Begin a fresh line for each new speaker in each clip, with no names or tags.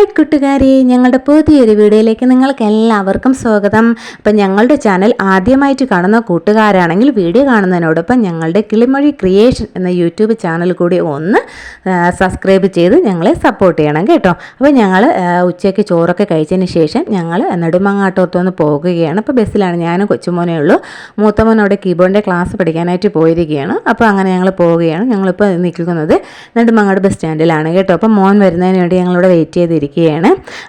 Hi കൂട്ടുകാരെ, ഞങ്ങളുടെ പുതിയൊരു വീഡിയോയിലേക്ക് നിങ്ങൾക്ക് എല്ലാവർക്കും സ്വാഗതം. അപ്പം ഞങ്ങളുടെ ചാനൽ ആദ്യമായിട്ട് കാണുന്ന കൂട്ടുകാരാണെങ്കിൽ വീഡിയോ കാണുന്നതിനോടൊപ്പം ഞങ്ങളുടെ കിളിമൊഴി ക്രിയേഷൻ എന്ന യൂട്യൂബ് ചാനൽ കൂടി ഒന്ന് സബ്സ്ക്രൈബ് ചെയ്ത് ഞങ്ങളെ സപ്പോർട്ട് ചെയ്യണം കേട്ടോ. അപ്പോൾ ഞങ്ങൾ ഉച്ചയ്ക്ക് ചോറൊക്കെ കഴിച്ചതിന് ശേഷം ഞങ്ങൾ നെടുമങ്ങാട്ടോർത്തൊന്ന് പോകുകയാണ്. അപ്പോൾ ബസ്സിലാണ്, ഞാനും കൊച്ചുമോനേ ഉള്ളൂ. മൂത്തമോൻ അവിടെ കീബോർഡിൻ്റെ ക്ലാസ് പഠിക്കാനായിട്ട് പോയിരിക്കുകയാണ്. അപ്പോൾ അങ്ങനെ ഞങ്ങൾ പോവുകയാണ്. ഞങ്ങളിപ്പോൾ നിൽക്കുന്നത് നെടുമങ്ങാട് ബസ് സ്റ്റാൻഡിലാണ് കേട്ടോ. അപ്പോൾ മോൻ വരുന്നതിന് വേണ്ടി ഞങ്ങളിവിടെ വെയിറ്റ് ചെയ്തിരിക്കുകയാണ്.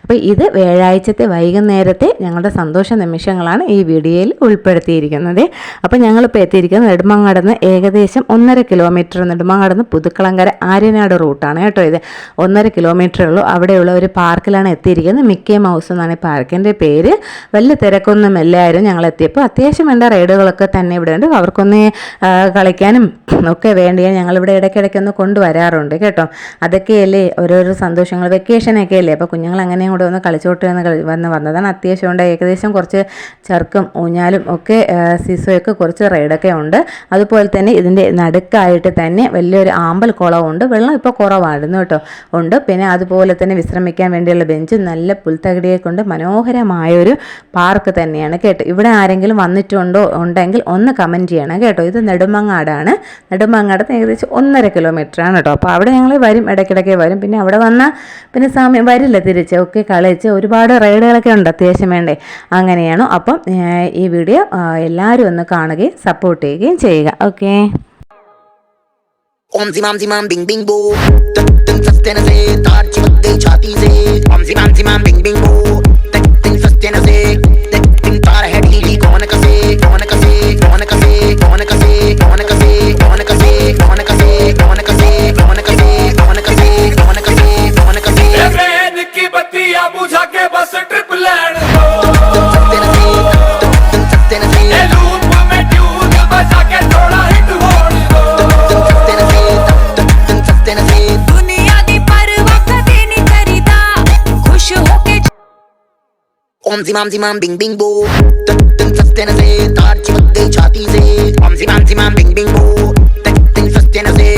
അപ്പോൾ ഇത് വ്യാഴാഴ്ചത്തെ വൈകുന്നേരത്തെ ഞങ്ങളുടെ സന്തോഷ നിമിഷങ്ങളാണ് ഈ വീഡിയോയിൽ ഉൾപ്പെടുത്തിയിരിക്കുന്നത്. അപ്പോൾ ഞങ്ങളിപ്പോൾ എത്തിയിരിക്കുന്നത് നെടുമങ്ങാടുന്ന് ഏകദേശം 1.5 കിലോമീറ്റർ, നെടുമങ്ങാടുന്ന് പുതുക്കളങ്കര ആര്യനാട് റൂട്ടാണ് കേട്ടോ. ഇത് 1.5 കിലോമീറ്ററേ ഉള്ളൂ. അവിടെയുള്ള ഒരു പാർക്കിലാണ് എത്തിയിരിക്കുന്നത്. മിക്കി മൗസ് എന്നാണ് ഈ പാർക്കിൻ്റെ പേര്. വലിയ തിരക്കൊന്നും എല്ലാവരും ഞങ്ങൾ എത്തിയപ്പോൾ അത്യാവശ്യം വേണ്ട റൈഡുകളൊക്കെ തന്നെ ഇവിടെ ഉണ്ട്. അവർക്കൊന്ന് കളിക്കാനും ഒക്കെ വേണ്ടിയാണ് ഞങ്ങളിവിടെ ഇടയ്ക്കിടയ്ക്കൊന്ന് കൊണ്ടുവരാറുണ്ട് കേട്ടോ. അതൊക്കെയല്ലേ ഓരോരോ സന്തോഷങ്ങൾ. വെക്കേഷനൊക്കെ അല്ലേ, അപ്പോൾ കുഞ്ഞുങ്ങൾ അങ്ങനെയും കൂടെ ഒന്ന് കളിച്ചോട്ട് വന്നതാണ്. അത്യാവശ്യം ഉണ്ട്. ഏകദേശം കുറച്ച് ചെറുക്കും ഊഞ്ഞാലും ഒക്കെ സിസോയൊക്കെ കുറച്ച് റൈഡൊക്കെ ഉണ്ട്. അതുപോലെ തന്നെ ഇതിൻ്റെ നടുക്കായിട്ട് തന്നെ വലിയൊരു ആമ്പൽ കുളമുണ്ട്. വെള്ളം ഇപ്പോൾ കുറവായിരുന്നു കേട്ടോ ഉണ്ട്. പിന്നെ അതുപോലെ തന്നെ വിശ്രമിക്കാൻ വേണ്ടിയുള്ള ബെഞ്ച്, നല്ല പുൽത്തകിടിയെ കൊണ്ട് മനോഹരമായൊരു പാർക്ക് തന്നെയാണ് കേട്ടോ. ഇവിടെ ആരെങ്കിലും ഉണ്ടെങ്കിൽ ഒന്ന് കമൻറ്റ് ചെയ്യണം കേട്ടോ. ഇത് നെടുമങ്ങാടാണ്. നെടുമങ്ങാട് ഏകദേശം 1.5 കിലോമീറ്ററാണ് കേട്ടോ. അപ്പോൾ അവിടെ ഞങ്ങൾ വരും, ഇടയ്ക്കിടയ്ക്ക് വരും. പിന്നെ അവിടെ വന്നാൽ പിന്നെ സമയം വരില്ല തിരിച്ച്, ഒക്കെ കളിച്ച് ഒരുപാട് റൈഡുകളൊക്കെ ഉണ്ട് അത്യാവശ്യം വേണ്ടേ. അങ്ങനെയാണ്. അപ്പം ഈ വീഡിയോ എല്ലാവരും ഒന്ന് കാണുകയും സപ്പോർട്ട് ചെയ്യുകയും ചെയ്യുക. ഓക്കെ.
ओम जिमाम जिमाम बिंग बिंग बो तक तक सस्ते न से तार चिपक गई छाती से ओम जिमाम बिंग बिंग बो तक तक सस्ते न से तक तक तार है ढीली कौन कसे कौन कसे कौन कसे कौन कसे कौन कसे कौन कसे कौन कसे कौन कसे कौन कसे कौन कसे कौन कसे कौन कसे ए बहन की बत्तियां बुझा के बस ट्रिप लैंड दो सस्ते न से तक सस्ते न से ए लूप में ट्यून बजा के थोड़ा हिट होड़ दो ओम जिमाम बिंग बिंग बो तक तक सस्ते न से तार चिपक गई छाती से ओम जिमाम बिंग बिंग बो तक तक सस्ते न से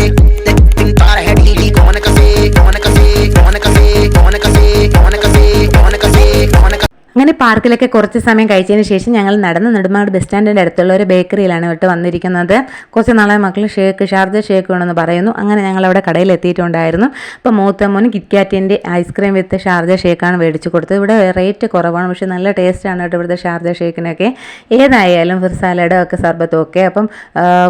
तक तक तार है ढीली कौन कसे कौन कसे कौन कसे कौन कसे कौन कसे कौन कसे कौन कसे।
അങ്ങനെ പാർക്കിലൊക്കെ കുറച്ച് സമയം കഴിച്ചതിന് ശേഷം ഞങ്ങൾ നടന്ന് നെടുമങ്ങാട് ബസ് സ്റ്റാൻഡിൻ്റെ അടുത്തുള്ള ഒരു ബേക്കറിയിലാണ് കേട്ടോ വന്നിരിക്കുന്നത്. കുറച്ച് നാളെ മക്കൾ ഷാർജ ഷേക്ക് വേണമെന്ന് പറയുന്നു. അങ്ങനെ ഞങ്ങൾ അവിടെ കടയിൽ എത്തിയിട്ടുണ്ടായിരുന്നു. അപ്പോൾ മൂത്തമ്മോന് കിറ്റ്കാറ്റിൻ്റെ ഐസ്ക്രീം വിത്ത് ഷാർജ ഷേക്കാണ് മേടിച്ച് കൊടുത്തത്. ഇവിടെ റേറ്റ് കുറവാണ്, പക്ഷേ നല്ല ടേസ്റ്റാണ് കേട്ടോ ഇവിടുത്തെ ഷാർജ ഷേക്കിനൊക്കെ. ഏതായാലും ഒരു സാലഡും ഒക്കെ സർബത്തും ഒക്കെ. അപ്പം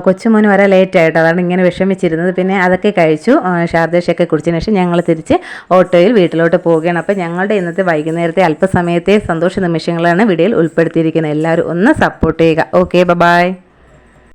കൊച്ചുമോന് വരെ ലേറ്റ് ആയിട്ടോ, അതാണ് ഇങ്ങനെ വിഷമിച്ചിരുന്നത്. പിന്നെ അതൊക്കെ കഴിച്ചു. ഷാർജ ഷേക്ക് കുടിച്ചതിന് ശേഷം ഞങ്ങൾ തിരിച്ച് ഓട്ടോയിൽ വീട്ടിലോട്ട് പോവുകയാണ്. അപ്പോൾ ഞങ്ങളുടെ ഇന്നത്തെ വൈകുന്നേരത്തെ അല്പസമയത്തെ സന്തോഷ നിമിഷങ്ങളാണ് വീഡിയോയിൽ ഉൾപ്പെടുത്തിയിരിക്കുന്നത്. എല്ലാവരും ഒന്ന് സപ്പോർട്ട് ചെയ്യുക. Okay, by.